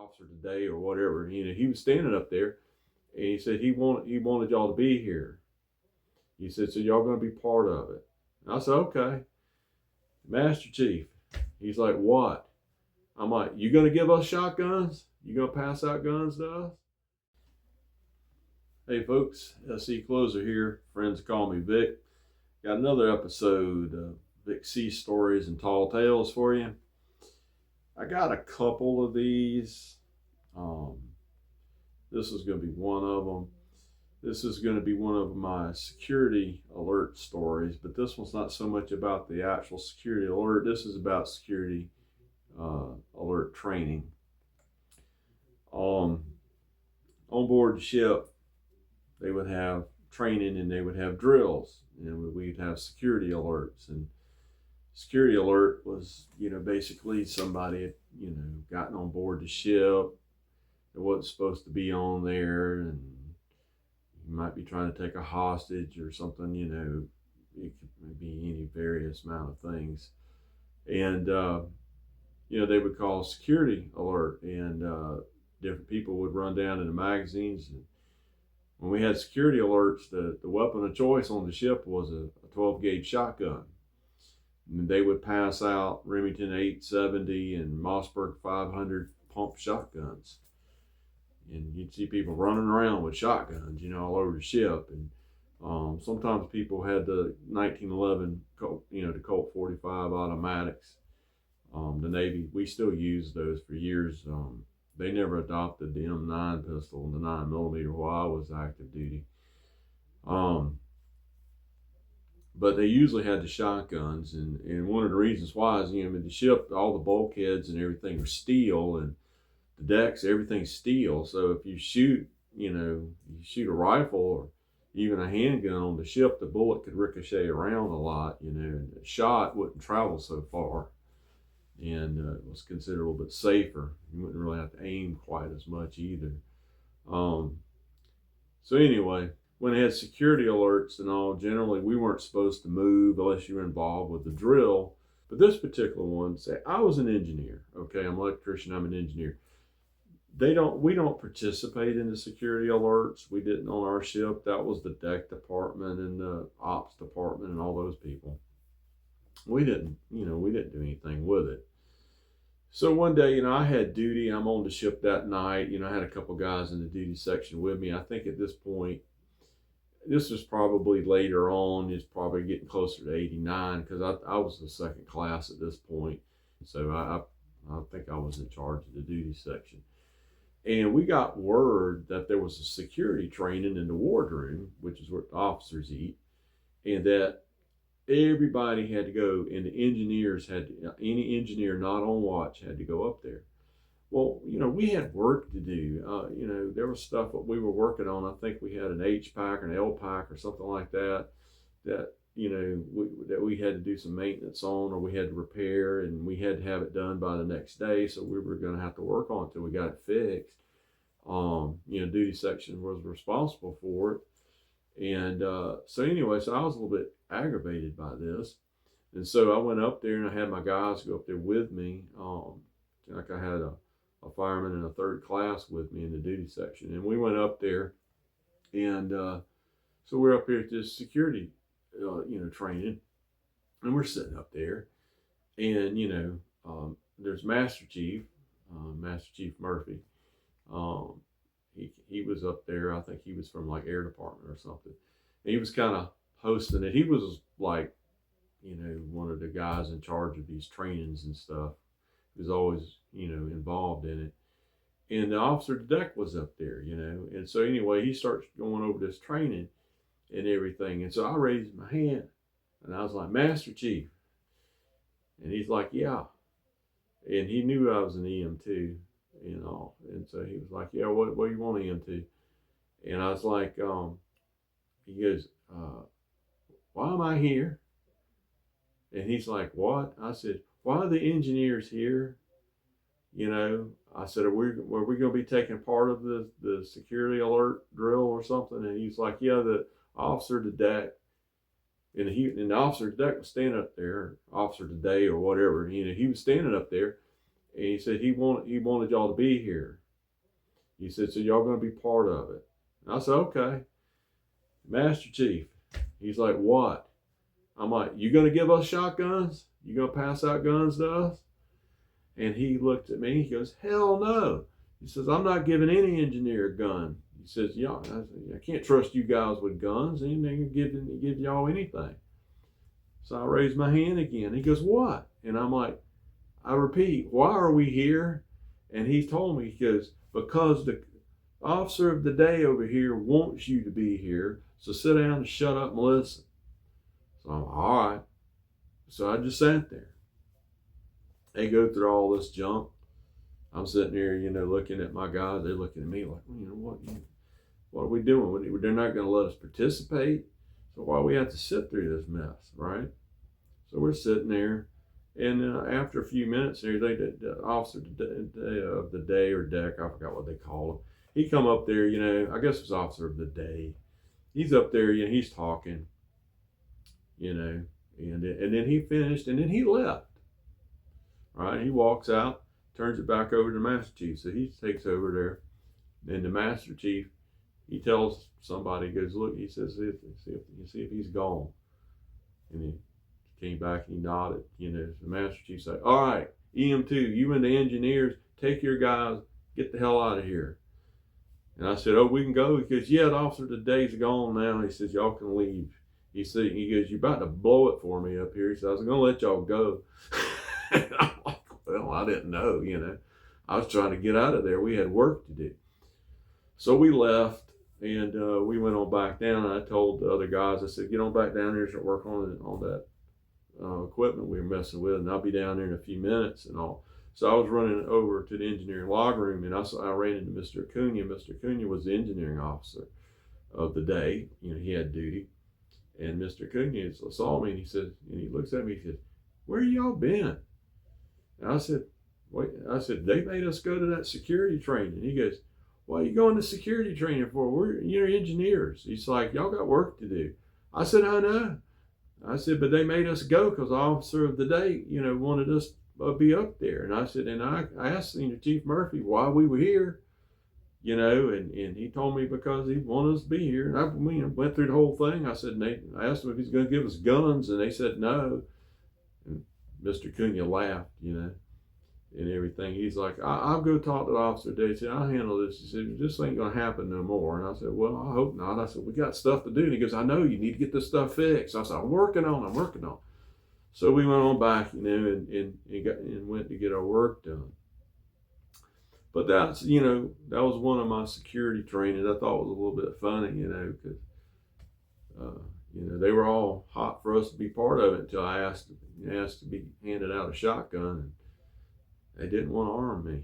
officer today or whatever. He was standing up there, and he said he wanted y'all to be here. He said, so y'all going to be part of it. And I said, okay. Master Chief. He's like, what? I'm like, you going to give us shotguns? You going to pass out guns to us? Hey folks, SC Closer here. Friends call me Vic. Got another episode of Vic C Stories and Tall Tales for you. I got a couple of these. This is going to be one of them. This is going to be one of my security alert stories, but this one's not so much about the actual security alert. This is about security alert training. On board the ship, they would have training and they would have drills, and we'd have security alerts. And security alert was, basically somebody had, gotten on board the ship that wasn't supposed to be on there, and you might be trying to take a hostage or something, it could be any various amount of things. And, they would call security alert, and different people would run down in the magazines. And when we had security alerts, the weapon of choice on the ship was a 12 gauge shotgun. And they would pass out Remington 870 and Mossberg 500 pump shotguns. And you'd see people running around with shotguns, all over the ship. And sometimes people had the 1911, the Colt 45 automatics. The Navy, we still use those for years. They never adopted the M9 pistol and the 9mm while I was active duty. But they usually had the shotguns, and one of the reasons why is, the ship, all the bulkheads and everything are steel, and the decks, everything's steel. So if you shoot, you shoot a rifle or even a handgun on the ship, the bullet could ricochet around a lot, and the shot wouldn't travel so far. And it was considered a little bit safer. You wouldn't really have to aim quite as much either. So anyway, when they had security alerts and all, generally we weren't supposed to move unless you were involved with the drill. But this particular one, say I was an engineer. Okay, I'm an electrician, I'm an engineer. We don't participate in the security alerts. We didn't on our ship. That was the deck department and the ops department and all those people. We didn't do anything with it. So one day, I had duty. I'm on the ship that night. I had a couple guys in the duty section with me. I think at this point, this was probably later on. It's probably getting closer to 89 because I was the second class at this point. So I think I was in charge of the duty section. And we got word that there was a security training in the wardroom, which is where the officers eat, and that everybody had to go, and the engineers any engineer not on watch had to go up there. Well, we had work to do. There was stuff that we were working on. I think we had an H-pack or an L-pack or something like that we had to do some maintenance on, or we had to repair, and we had to have it done by the next day. So we were going to have to work on it till we got it fixed. Duty section was responsible for it. And so anyway, so I was a little bit aggravated by this. And so I went up there and I had my guys go up there with me. Like I had a fireman in a third class with me in the duty section. And we went up there, and so we're up here at this security, training. And we're sitting up there, and, there's Master Chief Murphy. He was up there. I think he was from like air department or something. And he was kind of hosting it. He was like, one of the guys in charge of these trainings and stuff. He was always, involved in it. And the officer of the deck was up there, And so anyway, he starts going over this training and everything. And so I raised my hand and I was like, Master Chief. And he's like, yeah. And he knew I was an EM2. And so he was like, yeah, what do you want EM2? And I was like, he goes, why am I here? And he's like, what? I said, why are the engineers here? I said, are we going to be taking part of the security alert drill or something? And he's like, yeah, the officer of the deck. And the officer of the deck was standing up there, officer today or whatever. He was standing up there. And he said he wanted y'all to be here. He said, so y'all going to be part of it. And I said, okay. Master Chief, he's like, what? I'm like, you going to give us shotguns? You going to pass out guns to us? And he looked at me, he goes, hell no. He says, I'm not giving any engineer a gun. He says, yeah, I can't trust you guys with guns. Ain't gonna give y'all anything. So I raised my hand again. He goes, what? And I'm like, I repeat, why are we here? And he told me, he goes, because the officer of the day over here wants you to be here. So sit down and shut up and listen. So I'm all right. So I just sat there. They go through all this junk. I'm sitting there, looking at my guys. They're looking at me like, what are we doing? They're not going to let us participate. So why do we have to sit through this mess, right? So we're sitting there. And after a few minutes, the officer of the day or deck, I forgot what they call him. He come up there, I guess it was officer of the day. He's up there, he's talking, and then he finished, and then he left. Right? He walks out, turns it back over to the Master Chief. So he takes over there. And the Master Chief, he tells somebody, he goes, look, he says, see if he's gone. And he came back and he nodded. The Master Chief said, all right, EM2, you and the engineers, take your guys, get the hell out of here. And I said, oh, we can go? He goes, yeah, the officer of the day's gone now. He says, y'all can leave. He goes, you're about to blow it for me up here. He said, I was going to let y'all go. And I'm like, well, I didn't know, I was trying to get out of there. We had work to do. So we left, and we went on back down. And I told the other guys, I said, get on back down here and start working on that equipment we were messing with, and I'll be down there in a few minutes and all. So I was running over to the engineering log room, and I ran into Mr. Acuna. Mr. Acuna was the engineering officer of the day. He had duty. And Mr. Acuna saw me, and he looks at me, he said, where y'all been? And I said, wait, they made us go to that security training. He goes, what are you going to security training for? You're engineers. He's like, y'all got work to do. I said, I know. I said, but they made us go because the officer of the day, wanted us to be up there. And I said, and I asked Senior Chief Murphy why we were here, and he told me because he wanted us to be here. And I went through the whole thing. I said, I asked him if he's going to give us guns, and they said no. And Mr. Cunha laughed, and everything. He's like, I'll go talk to the officer today. He said, I'll handle this. He said, this ain't going to happen no more. And I said, well, I hope not. I said, we got stuff to do. And he goes, I know, you need to get this stuff fixed. I said, I'm working on. So we went on back, and went to get our work done. But that's, that was one of my security trainings I thought was a little bit funny, because, they were all hot for us to be part of it until I asked to be handed out a shotgun. And they didn't want to arm me.